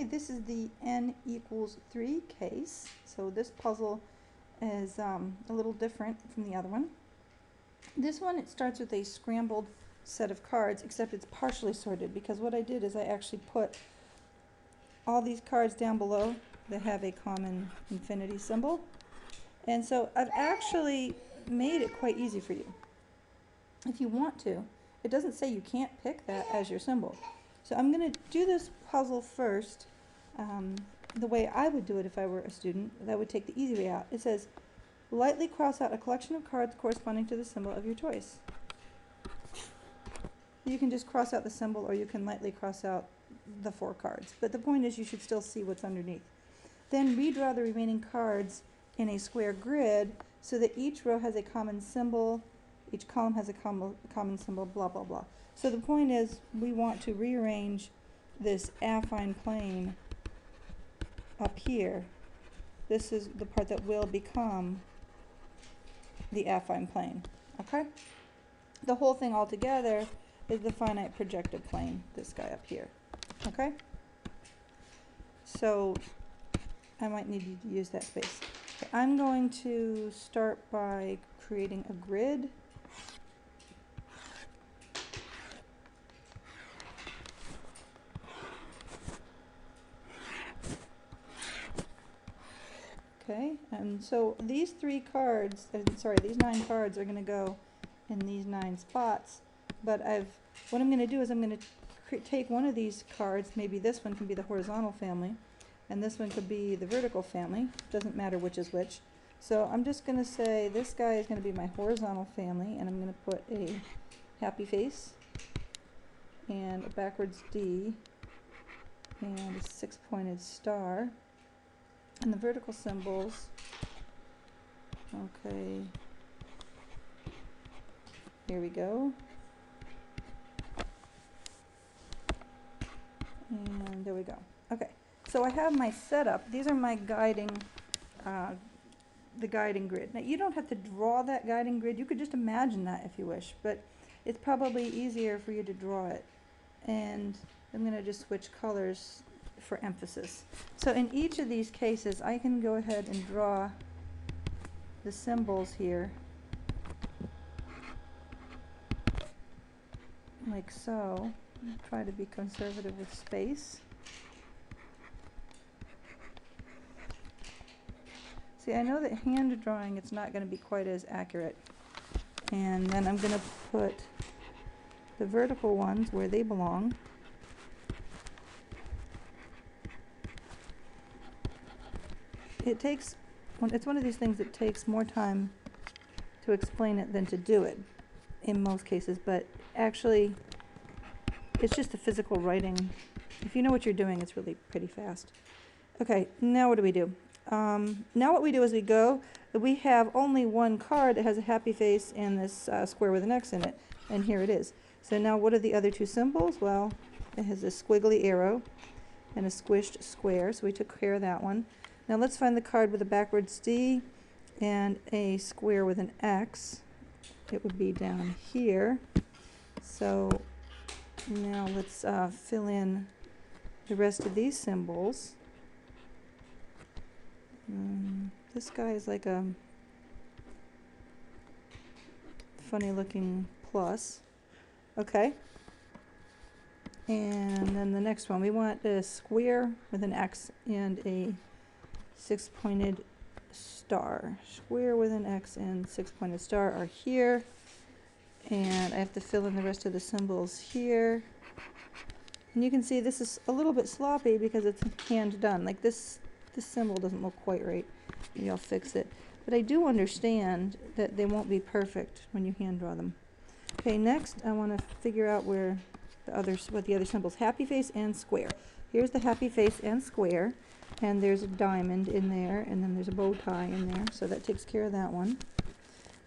Okay, this is the n equals 3 case. So this puzzle is a little different from the other one. This one, it starts with a scrambled set of cards, except it's partially sorted, because what I did is I actually put all these cards down below that have a common infinity symbol. And so I've actually made it quite easy for you. If you want to, it doesn't say you can't pick that as your symbol. So I'm going to do this puzzle first the way I would do it if I were a student. That would take the easy way out. It says, lightly cross out a collection of cards corresponding to the symbol of your choice. You can just cross out the symbol, or you can lightly cross out the 4 cards. But the point is you should still see what's underneath. Then redraw the remaining cards in a square grid so that each row has a common symbol, each column has a common symbol, blah, blah, blah. So the point is we want to rearrange this affine plane up here. This is the part that will become the affine plane, okay? The whole thing all together is the finite projective plane, this guy up here, okay? So I might need you to use that space. Okay, I'm going to start by creating a grid. Okay, and so these 3 cards, sorry, these 9 cards are going to go in these 9 spots. But what I'm going to do is I'm going to take one of these cards, maybe this one can be the horizontal family, and this one could be the vertical family. Doesn't matter which is which. So I'm just going to say this guy is going to be my horizontal family, and I'm going to put a happy face, and a backwards D, and a 6-pointed star. And the vertical symbols, okay, here we go. And there we go. Okay, so I have my setup. These are my guiding, the guiding grid. Now you don't have to draw that guiding grid. You could just imagine that if you wish, but it's probably easier for you to draw it. And I'm going to just switch colors for emphasis. So in each of these cases, I can go ahead and draw the symbols here, like so. Try to be conservative with space. See, I know that hand drawing, it's not going to be quite as accurate. And then I'm going to put the vertical ones where they belong. It's one of these things that takes more time to explain it than to do it in most cases, but actually it's just the physical writing. If you know what you're doing, it's really pretty fast. Okay, now what do we do? Now what we do is we have only one card that has a happy face and this square with an X in it, and here it is. So now what are the other 2 symbols? Well, it has a squiggly arrow and a squished square, so we took care of that one. Now let's find the card with a backwards D and a square with an X. It would be down here. So now let's fill in the rest of these symbols. This guy is like a funny looking plus. Okay. And then the next one, we want a square with an X and a 6-pointed star. Square with an X and 6-pointed star are here. And I have to fill in the rest of the symbols here. And you can see this is a little bit sloppy because it's hand done. Like this symbol doesn't look quite right. Maybe I'll fix it. But I do understand that they won't be perfect when you hand draw them. Okay, next I want to figure out what the other symbols, happy face and square. Here's the happy face and square. And there's a diamond in there, and then there's a bow tie in there, so that takes care of that one.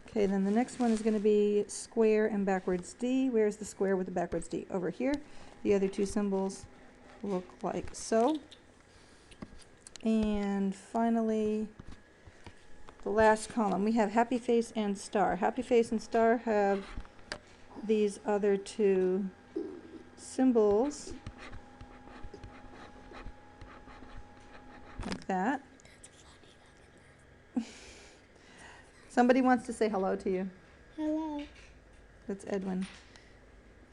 Okay, then the next one is going to be square and backwards D. Where's the square with the backwards D? Over here. The other 2 symbols look like so. And finally, the last column, we have happy face and star. Happy face and star have these other 2 symbols like that. Somebody wants to say hello to you. Hello. That's Edwin.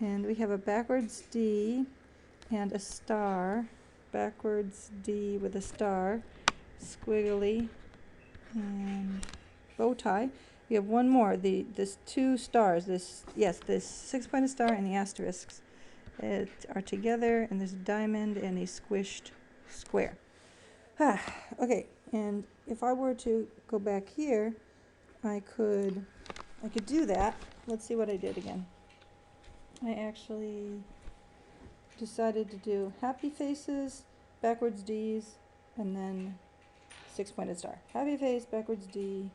And we have a backwards D and a star. Backwards D with a star. Squiggly. And bow tie. We have one more. This two stars. This 6-pointed star and the asterisks are together, and there's a diamond and a squished square. Okay, and if I were to go back here, I could do that. Let's see what I did again. I actually decided to do happy faces, backwards D's, and then 6-pointed star. Happy face, backwards D,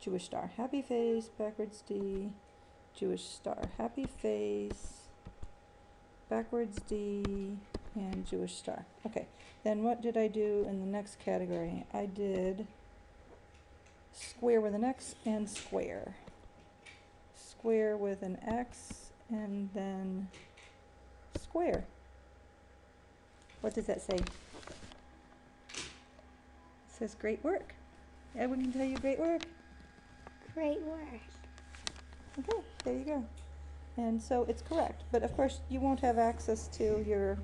Jewish star. Happy face, backwards D, Jewish star. Happy face, backwards D, and Jewish star. Okay, then what did I do in the next category? I did square with an X and square. Square with an X and then square. What does that say? It says great work. Edwin can tell you great work. Great work. Okay, there you go. And so it's correct, but of course you won't have access to your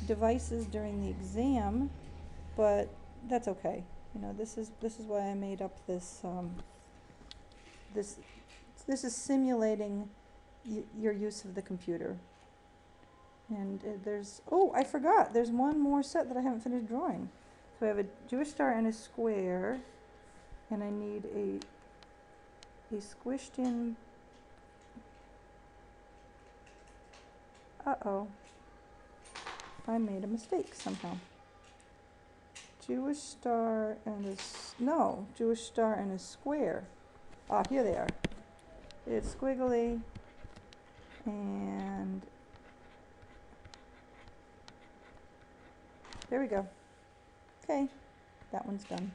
devices during the exam, but that's okay. You know, this is why I made up this this is simulating your use of the computer. And there's, oh, I forgot, there's one more set that I haven't finished drawing. So I have a Jewish star and a square, and I need a squished in, uh-oh, I made a mistake somehow. Jewish star and a, Jewish star and a square. Ah, here they are. It's squiggly, and there we go. Okay, that one's done.